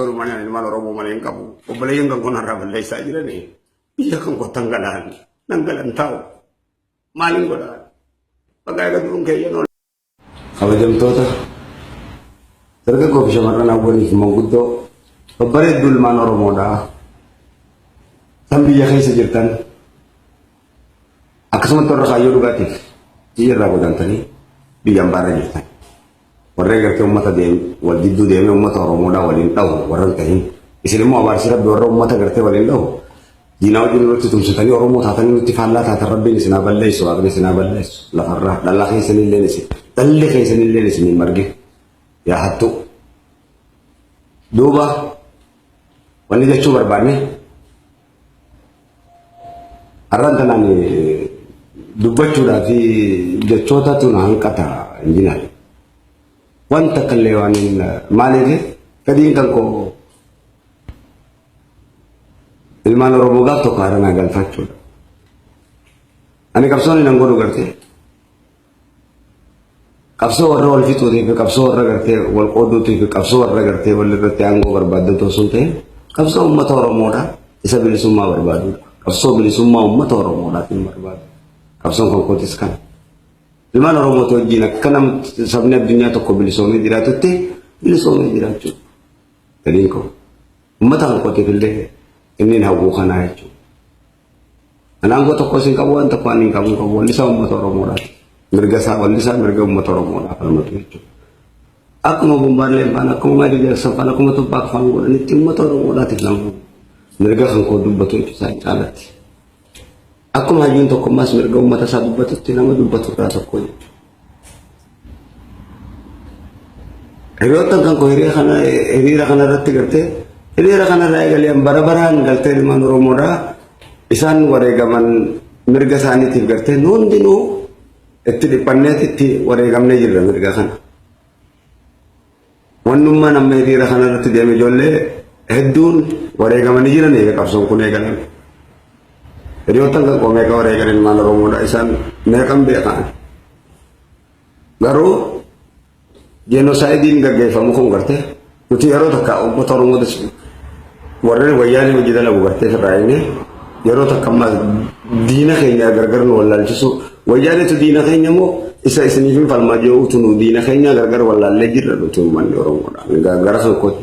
Mana ilmu Oromo mana yang kamu, boleh yang kamu nak ramal lagi saja ni. Iya kamu tanggalan, tanggalan tahu, maling goda. Pakai kat burung kaya nol. Kalau jam tu tu, terus kau bisa makan apa ni semua gitu. Beberapa dul mana Oromo dah, sambil jaga sejertan. Aku semua terus ayu juga ti, iya ragu dan tadi, digambar aja. Warga kerja umat ada wal jiddu dia umat Oromo dah walin tahu warga kain. Istilahnya mau abar sirap dua umat kerja walin tahu. Jinau jinau itu tumsi tadi Oromo tatani itu falla tatarabbi ni sinabalai suara ni sinabalai la farra dalakhi senilai ni si dalakhi senilai ni sini margi ya hatu dua wani dia cuba berbani aran tanani dua cuba di dia cota tu nang kata engineer. Wanta kalewanin malege kadingkan ko ilman Oromo gato karena gal faccio ani kapso ni nangono garte kapso warra wal fitu de kapso warra garte wal qodu te kapso warra garte wal garte ango barbado to sunte kapso ummat Oromo da isa bil summa barbado kapso bil summa ummat Oromo da tin barbado kapso ko kotiskan ilman Oromo to jina kanam sabne dunya to ko bilisoni diratutti bilisoni diratu tadi ko ummatan ko te bille ini hawu kana itu anang ko to ko sing kawan to paning kamu ko lisa ummat Oromo da merga sa lisa merga ummat Oromo da palmo itu aku mau bombarle pana ko ma di sa pana ko to pak fango ni timmat Oromo da tinang merga kan ko dubbato itu sa alati aku maju untuk kemas mereka umat sabu batu tinama dulu batu kerasa kau. Erotan kan kau hiri kana rati gerte, hiri kana raya galian barabaran galte di mana Oromo da, isan waregaman mereka sani tip gerte non dino, itu di pannya titi waregam nejir mereka kana. Wanuma nama hiri kana rati dia mejolle, hedun waregaman nejir nih kapsong kunai kana. Jadi orang kan kau mereka orang yang mana Oromo da isan mereka bekan. Garu genocide ini gak gaya famu kong karte. Uti aro tak kau umat Oromo da warna wayani wajida lagu karte serai ini. Aro tak kamas dina kayaknya agar-agar nolal cusu. Wayani tu dina kayaknya mo isa ni film falmajo utunu dina kayaknya agar-agar walal lagi lalu tu man Oromo da. Gara-gara sokot.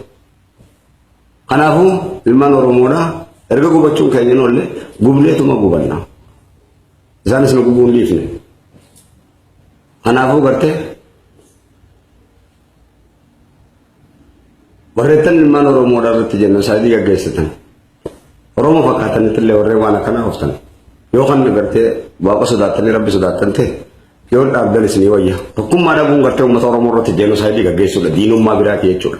Kanahu ilman Oromo da. Erga ko bachung kayaknya nolle gubule to magubanna zanis no gubun lifne hanafu garte warretan man Oromo da rutjeno sadi ga gesetan Oromo fakatan tille warre wana kana oftan yo kan garte baba sudatan rabbi sudatan te yo abdal sini waya to kum mada bun garte umma Oromo rutjeno sadi ga gesu da dinum ma birati echo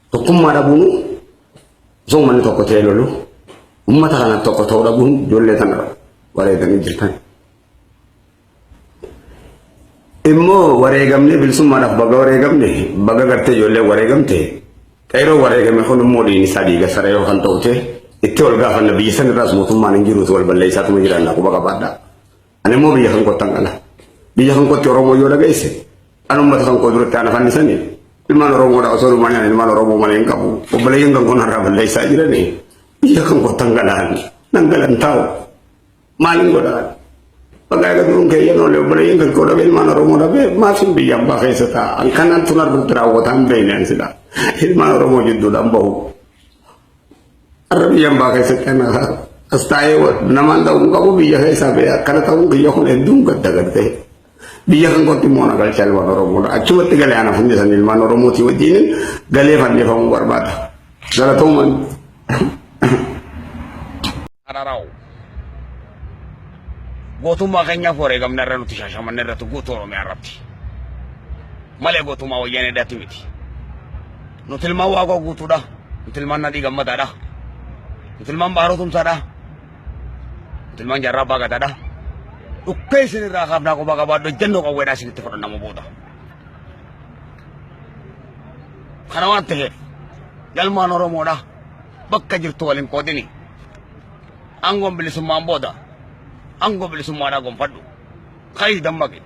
to kum mada bunu Zong man toko telo lu, umat akan toko tau rabun jolle tanah, waregam injilkan. Immo waregam ni bilsum mana baga waregam ni, baga garte jolle waregam te. Kairo waregam ekon modi ni sadi ga sarayo kan tau te. Itu olga kan nabi san ras mutum maning jiru tual balai satu majiran aku baga pada. Ane mo biya kan kotang ala, biya kan kot Oromo yo laga ise. Anu mat kan kodro te anak kan sani. Ilman Oromo da asal rumahnya ilman Oromo mana yang kamu, boleh yang kamu nak ramal lagi saja ni. Iya kamu tanggalan, tanggalan tahu, maling goda. Pakai kat burung kaya nol, boleh yang kamu dah ilman Oromo da be masih biang pakai seta. Angkanan tunar berterawatan benar sudah. Ilman Oromo judul ambau. Arab yang pakai seta nak astayo nama tahu kamu biang sampai karena tahu kaya kau ledung kat dagate. Biya kan konti mo na galchal wa Oromo da achumat gale ana fundi san ilman Oromo ti wadinin gale fan ne fam warbata dala to man araraw gotu ma kanya fore gam na ranu tisha man ne ratu gotu ro me arabti male gotu ma wayane da timiti no tilma wa go gotu da tilman na di gamma da tilman baro tum sada tilman jaraba ga da Ukai sini rakam nak baga bado jenno ko wena sini tefo na mo boda. Kana wante yalman Oromo da bakka jirto walin ko dini. Angom bili summa boda. Angom bili summa da gom faddu. Kai dammage.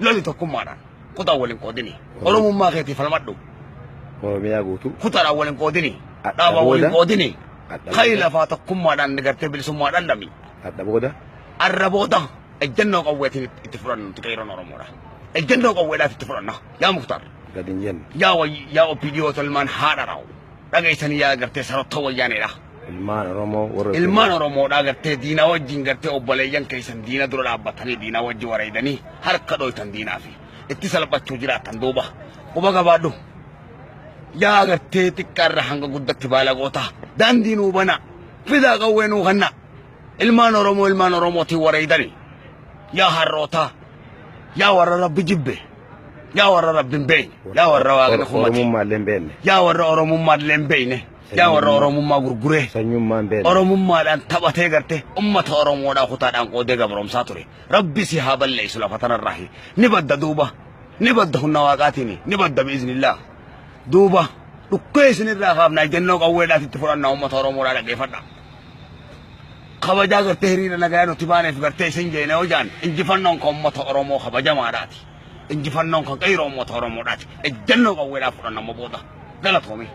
Loli to kumara. Ko da walin ko dini. Oromo ma keti falmaddu. Oromiyaa guutuu. Kutaadhaan waliin qoodini. Dhaabaa waliin qoodini. Kayii lafaa tokkummaadhaan gartee bilisummaadhaan dhabni. Adda booda. Arra booda ejjennoo qawweetiin itti fudhannu nuti qeeroon Oromoodha. Ejjennoo qawweedhaaf itti fudhanna. Yaa Muktaar. Gadi hin jenne. Yaa OPDO tolmaan haadha raa'u. Dhageessanii yaa gartee saroota wayyaaneedha. Ilmaan Oromoo warra. Ilmaan Oromoodhaa gartee diinaa wajjin gartee obboleeyyan keessan diina dura dhaabbatanii diinaa wajjin wareedanii harka dhooytan diinaa fi itti salphachuu jiraatan duuba. Quba gabaadhu. Yaa gartee xiqqaarra hanga guddatti baalagoota daandii nuu bana fidaa qawwee nuu kanna ilmaan Oromootiin wareedanii yaa harroota yaa warra rabbi jibbe yaa warra rabbi hin beekne yaa warra waaqni kumate Oromummaa hin beekne yaa warra Oromummaa hin beekne yaa warra Oromummaa gurguree sanyummaa hin beekne Oromummaadhaan taphatee gartee ummata Oromoodhaa kutaadhaan qoodee gabromsaa ture rabbi si haa balleessu lafa tanarraahi ni badda duuba ni badda humna waaqaatiin ni badda biiznillaa duuba dhukkee isinirraa kaafnaa ejjennoo qawweedhaaf itti fudhannaa ummata Oromoodhaa dhaggeeffadha. Kabajaa gartee hiriira nagaa nuti baaneef gartee isin jeene hojaan injifannoon kan ummata Oromoo kabajamaadhaati. Injifannoon kan qeeroo ummata Oromoodhaati. Ejjennoo qawweedhaaf fudhannaa booda galatoomii.